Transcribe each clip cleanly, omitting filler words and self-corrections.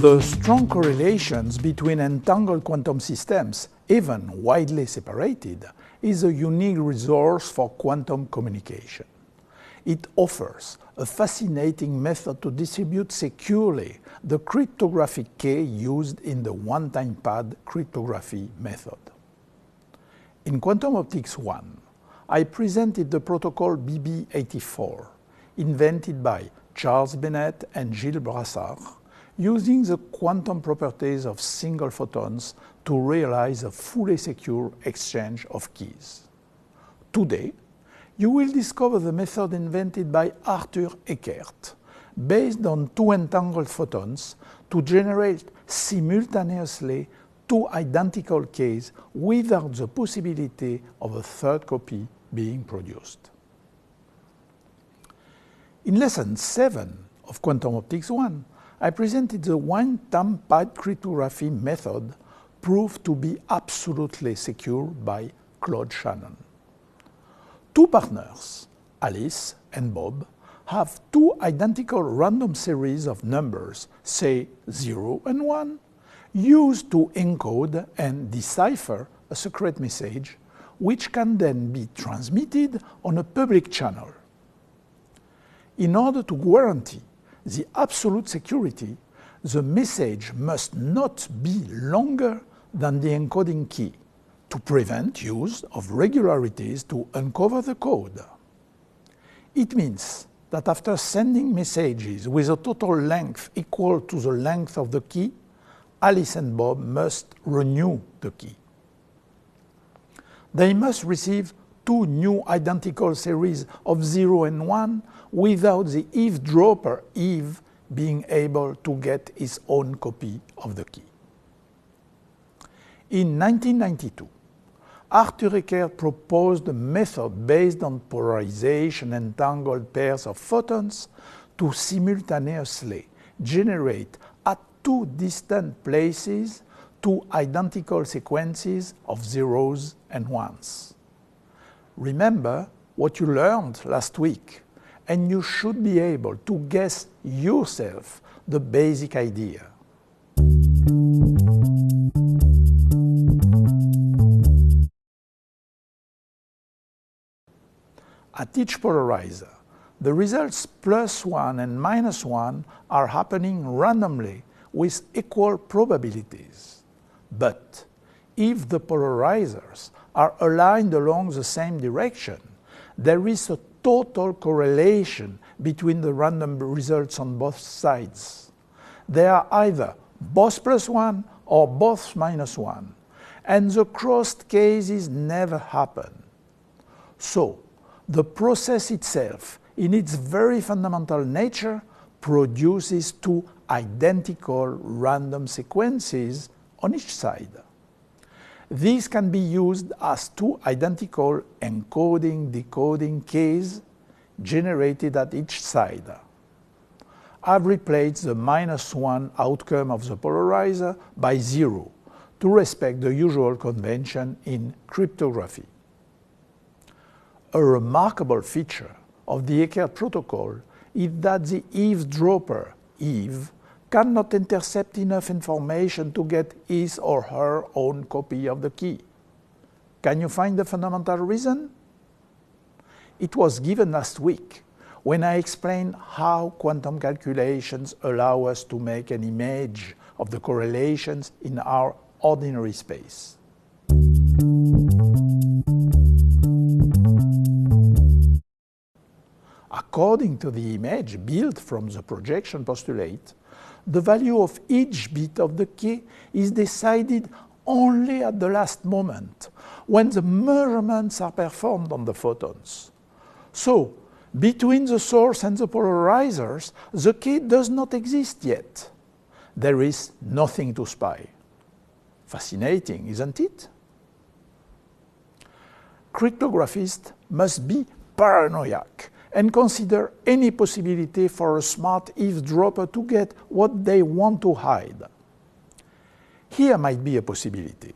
The strong correlations between entangled quantum systems, even widely separated, is a unique resource for quantum communication. It offers a fascinating method to distribute securely the cryptographic key used in the one-time pad cryptography method. In Quantum Optics 1, I presented the protocol BB84, invented by Charles Bennett and Gilles Brassard, using the quantum properties of single photons to realize a fully secure exchange of keys. Today, you will discover the method invented by Arthur Eckert, based on two entangled photons to generate simultaneously two identical keys without the possibility of a third copy being produced. In Lesson 7 of Quantum Optics 1, I presented the one-time pad cryptography method proved to be absolutely secure by Claude Shannon. Two partners, Alice and Bob, have two identical random series of numbers, say 0 and 1, used to encode and decipher a secret message, which can then be transmitted on a public channel. In order to guarantee the absolute security, the message must not be longer than the encoding key to prevent use of regularities to uncover the code. It means that after sending messages with a total length equal to the length of the key, Alice and Bob must renew the key. They must receive two new identical series of 0 and 1 without the eavesdropper Eve being able to get his own copy of the key. In 1992, Arthur Eckert proposed a method based on polarization entangled pairs of photons to simultaneously generate at two distant places two identical sequences of zeros and ones. Remember what you learned last week, and you should be able to guess yourself the basic idea. At each polarizer, the results +1 and -1 are happening randomly with equal probabilities. But if the polarizers are aligned along the same direction, there is a total correlation between the random results on both sides. They are either both +1 or both -1, and the crossed cases never happen. So, the process itself, in its very fundamental nature, produces two identical random sequences on each side. These can be used as two identical encoding-decoding keys generated at each side. I've replaced the -1 outcome of the polarizer by 0 to respect the usual convention in cryptography. A remarkable feature of the Eckert protocol is that the eavesdropper, Eve, cannot intercept enough information to get his or her own copy of the key. Can you find the fundamental reason? It was given last week when I explained how quantum calculations allow us to make an image of the correlations in our ordinary space. According to the image built from the projection postulate, the value of each bit of the key is decided only at the last moment, when the measurements are performed on the photons. So, between the source and the polarizers, the key does not exist yet. There is nothing to spy. Fascinating, isn't it? Cryptographists must be paranoid and consider any possibility for a smart eavesdropper to get what they want to hide. Here might be a possibility.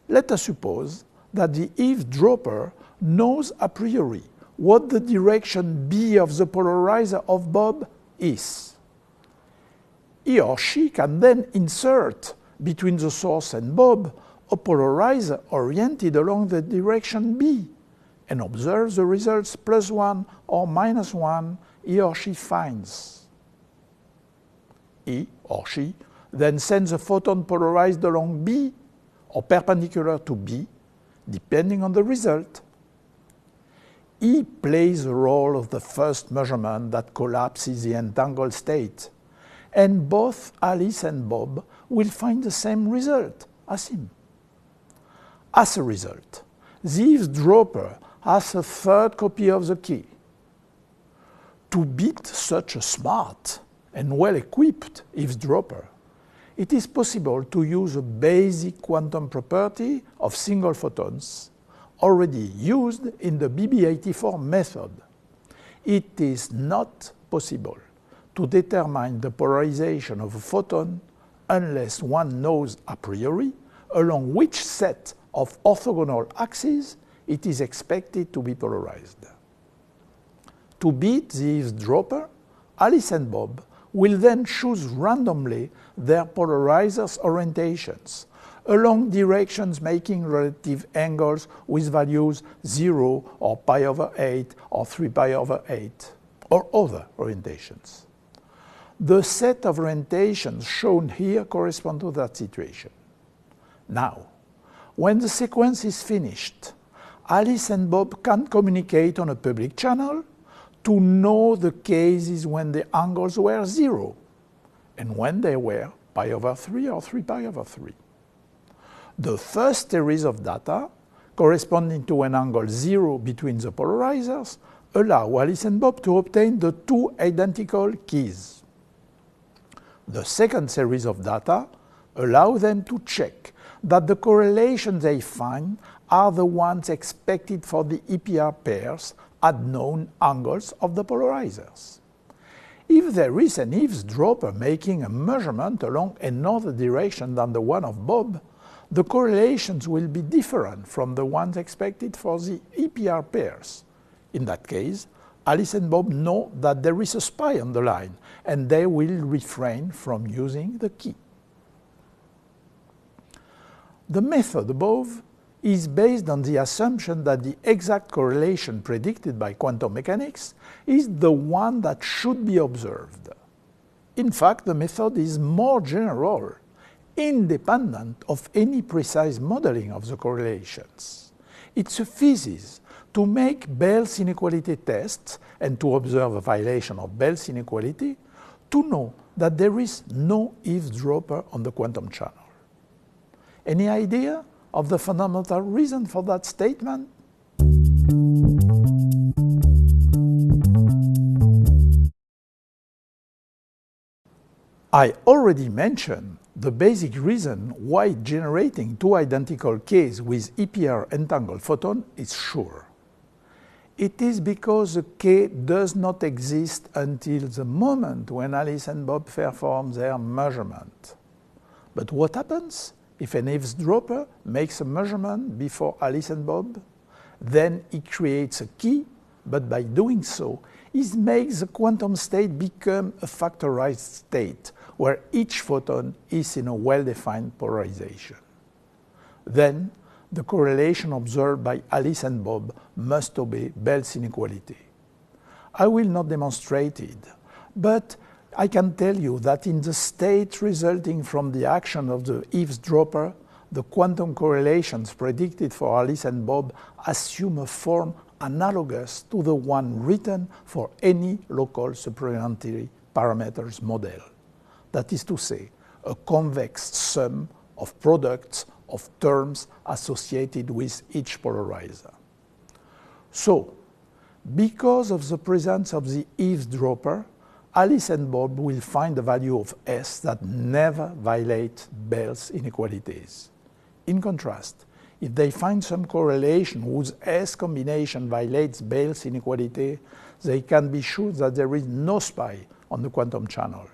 Let us suppose that the eavesdropper knows a priori what the direction B of the polarizer of Bob is. He or she can then insert between the source and Bob a polarizer oriented along the direction B and observe the results +1 or -1 he or she finds. He or she then sends a photon polarized along B or perpendicular to B, depending on the result. E plays the role of the first measurement that collapses the entangled state, and both Alice and Bob will find the same result as him. As a result, the eavesdropper has a third copy of the key. To beat such a smart and well-equipped eavesdropper, it is possible to use a basic quantum property of single photons already used in the BB84 method. It is not possible to determine the polarization of a photon unless one knows a priori along which set of orthogonal axes it is expected to be polarized. To beat the eavesdropper, Alice and Bob will then choose randomly their polarizers' orientations along directions making relative angles with values 0 or pi/8 or 3 pi/8 or other orientations. The set of orientations shown here correspond to that situation. Now, when the sequence is finished, Alice and Bob can communicate on a public channel to know the cases when the angles were 0 and when they were pi/3 or 3 pi/3. The first series of data, corresponding to an angle 0 between the polarizers, allow Alice and Bob to obtain the two identical keys. The second series of data allow them to check that the correlations they find are the ones expected for the EPR pairs at known angles of the polarizers. If there is an eavesdropper making a measurement along another direction than the one of Bob, the correlations will be different from the ones expected for the EPR pairs. In that case, Alice and Bob know that there is a spy on the line, and they will refrain from using the key. The method above is based on the assumption that the exact correlation predicted by quantum mechanics is the one that should be observed. In fact, the method is more general, independent of any precise modeling of the correlations. It suffices to make Bell's inequality tests and to observe a violation of Bell's inequality to know that there is no eavesdropper on the quantum channel. Any idea of the fundamental reason for that statement? I already mentioned the basic reason why generating two identical Ks with EPR entangled photon is sure. It is because the K does not exist until the moment when Alice and Bob perform their measurement. But what happens if an eavesdropper makes a measurement before Alice and Bob? Then he creates a key, but by doing so, he makes the quantum state become a factorized state, where each photon is in a well-defined polarization. Then, the correlation observed by Alice and Bob must obey Bell's inequality. I will not demonstrate it, but I can tell you that in the state resulting from the action of the eavesdropper, the quantum correlations predicted for Alice and Bob assume a form analogous to the one written for any local supplementary parameters model. That is to say, a convex sum of products of terms associated with each polarizer. So, because of the presence of the eavesdropper, Alice and Bob will find a value of S that never violates Bell's inequalities. In contrast, if they find some correlation whose S combination violates Bell's inequality, they can be sure that there is no spy on the quantum channel.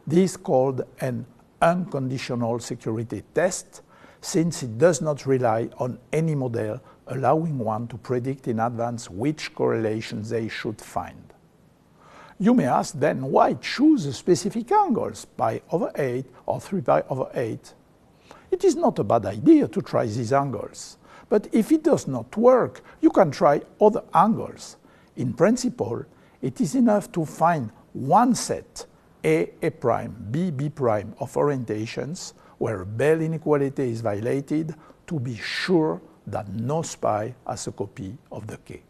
This is called an unconditional security test, since it does not rely on any model allowing one to predict in advance which correlations they should find. You may ask then why choose specific angles, pi over 8 or 3 pi over 8. It is not a bad idea to try these angles, but if it does not work, you can try other angles. In principle, it is enough to find one set, A prime, B prime of orientations where a Bell inequality is violated to be sure that no spy has a copy of the K.